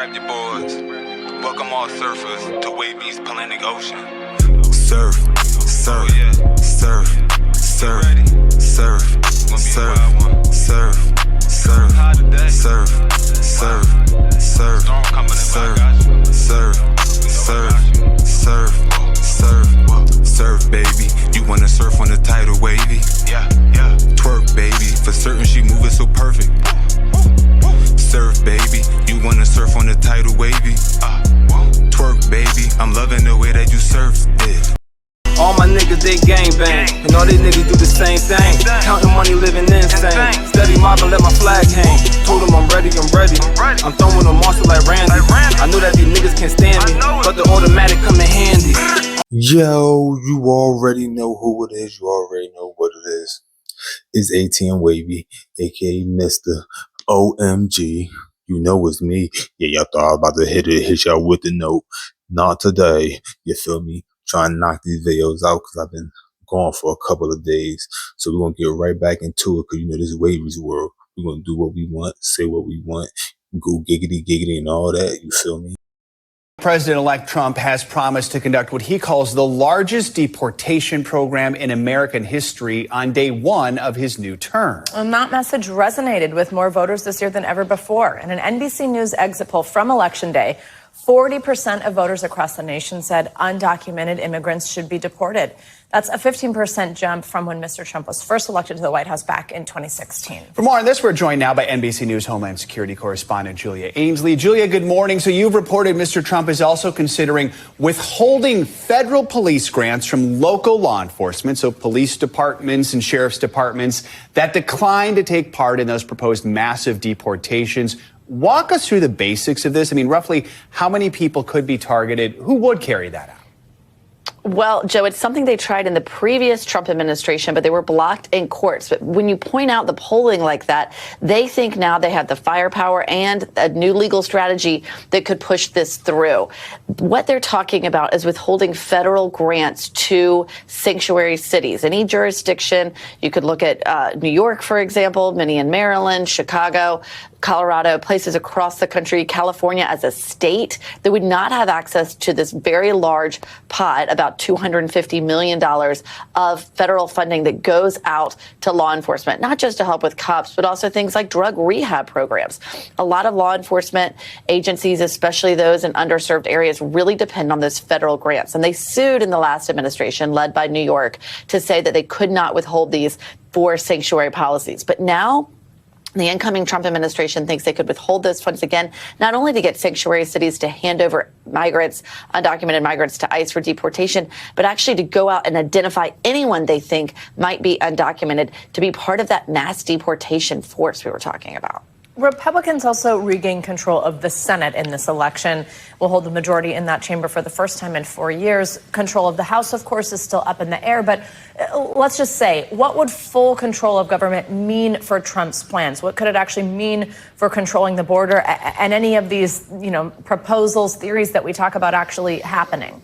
grab your boards. Welcome all surfers to Wavy's Atlantic Ocean. Surf, surf, surf, surf, surf, surf, surf, surf, surf, surf, surf, surf, surf, surf, surf, surf, baby. You wanna surf on the tidal wavy? Yeah, yeah. Twerk, baby. For certain, she moving so perfect. Surf, baby. You wanna surf on the tidal wavy? Twerk, baby. I'm loving the way that you surf it. All my niggas, they gangbang, and all these niggas do the same thing. Counting money, living insane. Steady mobbing, let my flag hang. Told them I'm ready, I'm ready. I'm throwing a monster like Randy. I know that these niggas can't stand me, but the automatic come in handy. Yo, you already know who it is. You already know what it is. It's ATM Wavy, aka Mr. OMG. You know it's me. Yeah, y'all thought I was about to hit y'all with the note. Not today. You feel me? Trying to knock these videos out because I've been gone for a couple of days. So we're going to get right back into it because you know this is Wavy's world. We're going to do what we want, say what we want, go giggity giggity and all that. You feel me? President-elect Trump has promised to conduct what he calls the largest deportation program in American history on day one of his new term. And that message resonated with more voters this year than ever before. In an NBC News exit poll from Election Day, 40% of voters across the nation said undocumented immigrants should be deported. That's a 15% jump from when Mr. Trump was first elected to the White House back in 2016. For more on this, we're joined now by NBC News Homeland Security correspondent Julia Ainsley. Julia, good morning. So you've reported Mr. Trump is also considering withholding federal police grants from local law enforcement, so police departments and sheriff's departments that decline to take part in those proposed massive deportations. Walk us through the basics of this. I mean, roughly how many people could be targeted? Who would carry that out? Well, Joe, it's something they tried in the previous Trump administration, but they were blocked in courts. But when you point out the polling like that, they think now they have the firepower and a new legal strategy that could push this through. What they're talking about is withholding federal grants to sanctuary cities. Any jurisdiction, you could look at New York, for example, many in Maryland, Chicago, Colorado, places across the country, California as a state that would not have access to this very large pot, about $250 million of federal funding that goes out to law enforcement, not just to help with cops, but also things like drug rehab programs. A lot of law enforcement agencies, especially those in underserved areas, really depend on those federal grants. And they sued in the last administration, led by New York, to say that they could not withhold these for sanctuary policies. But now the incoming Trump administration thinks they could withhold those funds again, not only to get sanctuary cities to hand over migrants, undocumented migrants to ICE for deportation, but actually to go out and identify anyone they think might be undocumented to be part of that mass deportation force we were talking about. Republicans also regain control of the Senate in this election. Will hold the majority in that chamber for the first time in 4 years. Control of the House, of course, is still up in the air. But let's just say, what would full control of government mean for Trump's plans? What could it actually mean for controlling the border and any of these, proposals, theories that we talk about actually happening?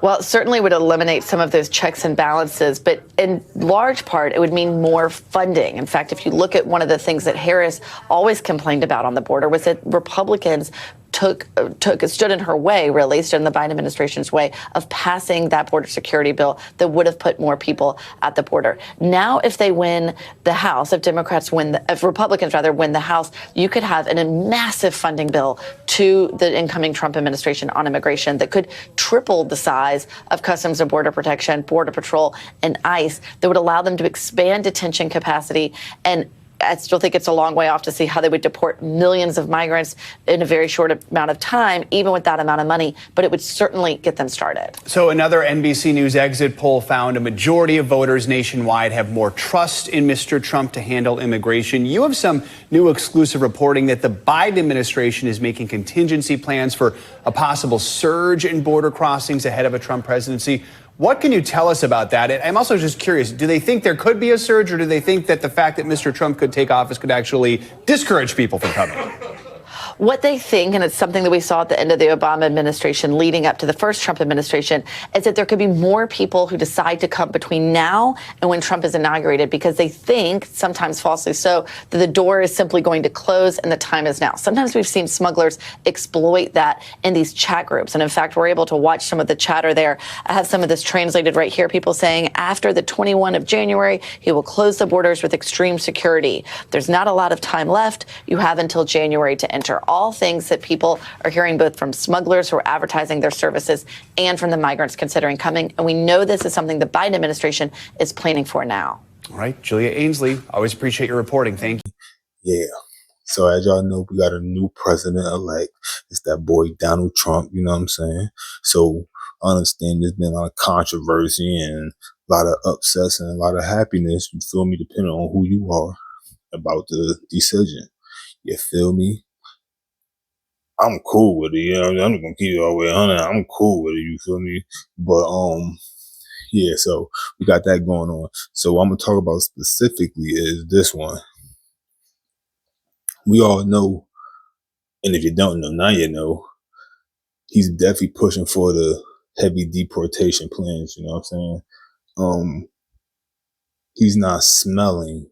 Well, it certainly would eliminate some of those checks and balances, but in large part, it would mean more funding. In fact, if you look at one of the things that Harris always complained about on the border was that Republicans stood in her way, really, stood in the Biden administration's way of passing that border security bill that would have put more people at the border. Now, if they win the House, if Republicans win the House, you could have a massive funding bill to the incoming Trump administration on immigration that could triple the size of Customs and Border Protection, Border Patrol, and ICE that would allow them to expand detention capacity. And I still think it's a long way off to see how they would deport millions of migrants in a very short amount of time, even with that amount of money, but it would certainly get them started. So another NBC News exit poll found a majority of voters nationwide have more trust in Mr. Trump to handle immigration. You have some new exclusive reporting that the Biden administration is making contingency plans for a possible surge in border crossings ahead of a Trump presidency. What can you tell us about that? I'm also just curious, do they think there could be a surge, or do they think that the fact that Mr. Trump could take office could actually discourage people from coming? What they think, and it's something that we saw at the end of the Obama administration leading up to the first Trump administration, is that there could be more people who decide to come between now and when Trump is inaugurated, because they think, sometimes falsely so, that the door is simply going to close and the time is now. Sometimes we've seen smugglers exploit that in these chat groups. And in fact, we're able to watch some of the chatter there. I have some of this translated right here. People saying after the 21 of January, he will close the borders with extreme security. There's not a lot of time left. You have until January to enter. All things that people are hearing both from smugglers who are advertising their services and from the migrants considering coming. And we know this is something the Biden administration is planning for now. All right, Julia Ainsley, always appreciate your reporting. Thank you. Yeah. So as y'all know, we got a new president-elect. It's that boy Donald Trump, you know what I'm saying? So I understand there's been a lot of controversy and a lot of upsets and a lot of happiness, you feel me, depending on who you are about the decision. You feel me? I'm cool with it, you know what I mean? I'm just gonna keep it all the way 100. I'm cool with it, you feel me? But yeah, so we got that going on. So I'm gonna talk about specifically is this one. We all know, and if you don't know, now you know, he's definitely pushing for the heavy deportation plans, you know what I'm saying? He's not smelling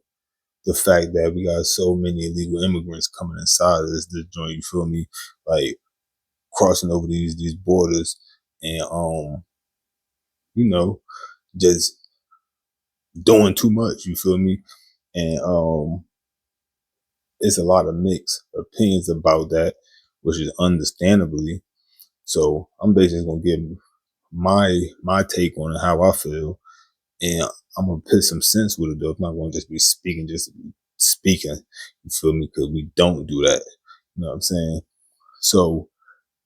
the fact that we got so many illegal immigrants coming inside of this joint, you feel me? Like crossing over these borders and you know, just doing too much, you feel me? And it's a lot of mixed opinions about that, which is understandably. So I'm basically gonna give my take on it, how I feel, and I'm gonna put some sense with it though. I'm not gonna just be speaking, you feel me? Because we don't do that. You know what I'm saying? So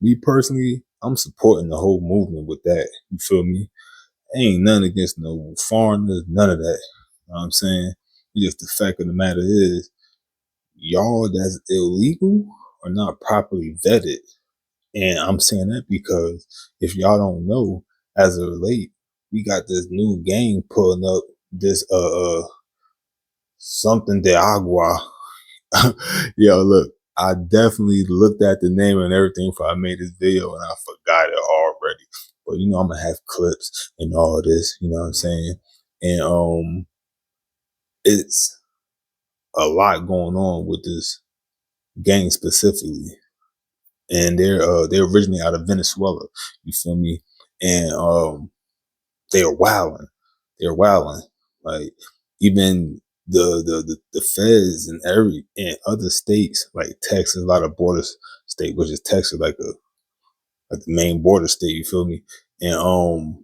me personally, I'm supporting the whole movement with that. You feel me? Ain't nothing against no foreigners, none of that. You know what I'm saying? Just the fact of the matter is, y'all that's illegal are not properly vetted. And I'm saying that because if y'all don't know, as of late, we got this new gang pulling up this something de agua. Yo, look, I definitely looked at the name and everything before I made this video and I forgot it already. But you know, I'm gonna have clips and all this, you know what I'm saying? And it's a lot going on with this gang specifically. And they're originally out of Venezuela, you feel me? And they're wilding. They're wilding. Like even the feds and other states like Texas, a lot of border state, which is Texas, like the main border state. You feel me? And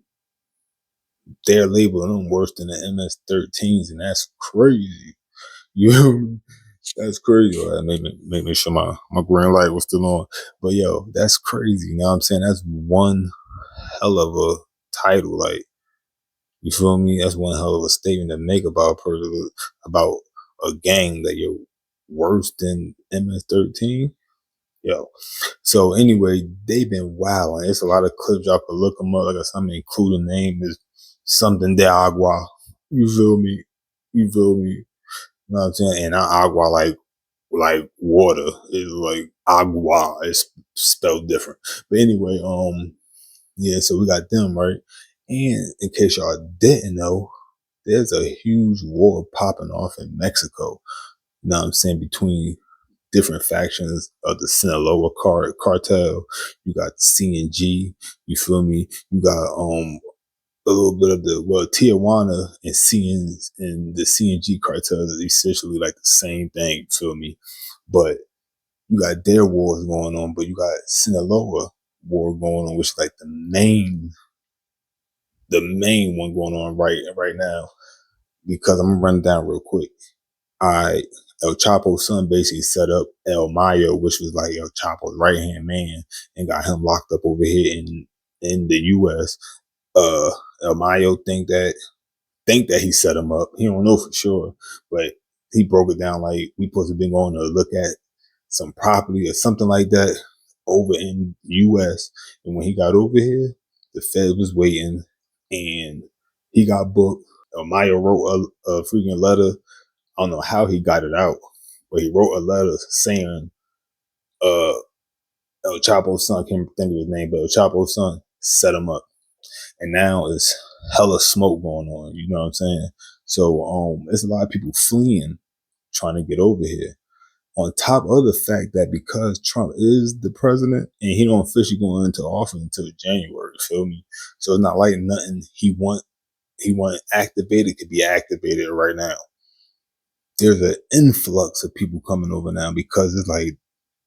they're labeling them worse than the MS-13s, and that's crazy. You, that's crazy. All right, make me sure my green light was still on. But yo, that's crazy. You know what I'm saying? That's one hell of a title. Like, you feel me? That's one hell of a statement to make about a person, about a gang that you're worse than MS-13. Yo. So anyway, they've been wild. And it's a lot of clips. Y'all can look them up. Like I said, I'm gonna include the name is something de agua. You feel me? You feel me? You know what I'm saying? And not agua like water. It's like agua. It's spelled different. But anyway, yeah, so we got them, right? And in case y'all didn't know, there's a huge war popping off in Mexico. You know what I'm saying? Between different factions of the Sinaloa cartel. You got CNG, you feel me? You got a little bit of Tijuana and the CNG cartel is essentially like the same thing, you feel me? But you got their wars going on, but you got Sinaloa war going on, which is like the main one going on right now. Because I'm gonna run down real quick. El Chapo's son basically set up El Mayo, which was like El Chapo's right hand man, and got him locked up over here in the U.S. El Mayo think that he set him up. He don't know for sure, but he broke it down like we supposed to be going to look at some property or something like that over in U.S. And when he got over here, the Fed was waiting, and he got booked. El Mayo wrote a freaking letter. I don't know how he got it out, but he wrote a letter saying uh El Chapo's son, can't think of his name, but El Chapo's son set him up. And now it's hella smoke going on, you know what I'm saying? So it's a lot of people fleeing, trying to get over here. On top of the fact that because Trump is the president and he don't officially go into office until January, you feel me? So it's not like nothing he want activated could be activated right now. There's an influx of people coming over now because it's like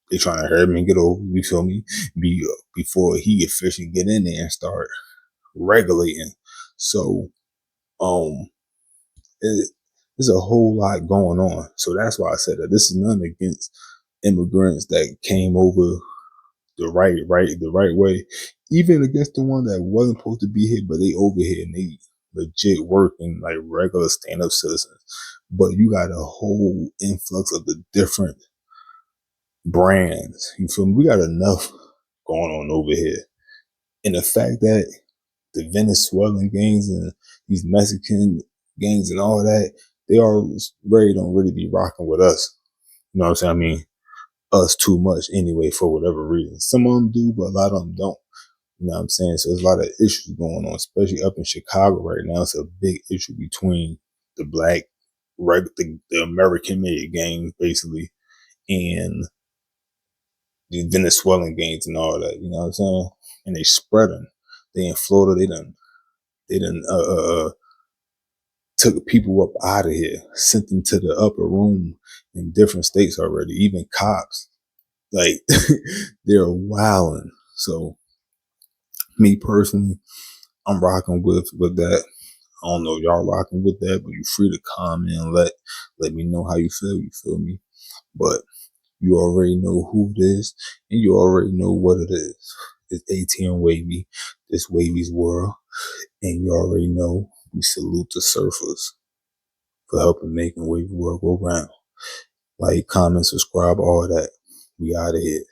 they trying to hurry him and get over, you feel me? Before he officially get in there and start regulating. So there's a whole lot going on. So that's why I said that this is nothing against immigrants that came over the right way, even against the one that wasn't supposed to be here, but they over here and they legit working like regular stand-up citizens. But you got a whole influx of the different brands. You feel me? We got enough going on over here. And the fact that the Venezuelan gangs and these Mexican gangs and all that, they already don't really be rocking with us. You know what I'm saying? I mean, us too much anyway, for whatever reason. Some of them do, but a lot of them don't. You know what I'm saying? So there's a lot of issues going on, especially up in Chicago right now. It's a big issue between the black, the American-made gangs, basically, and the Venezuelan gangs and all that. You know what I'm saying? And they spreading. They in Florida. They done took people up out of here, sent them to the upper room in different states already. Even cops, like they're wilding. So me personally, I'm rocking with that. I don't know if y'all rocking with that, but you're free to comment and let me know how you feel. You feel me? But you already know who it is, and you already know what it is. It's ATM Wavy, this Wavy's world, and you already know we salute the surfers for helping making Wavy world go round. Like, comment, subscribe, all that. We out of here.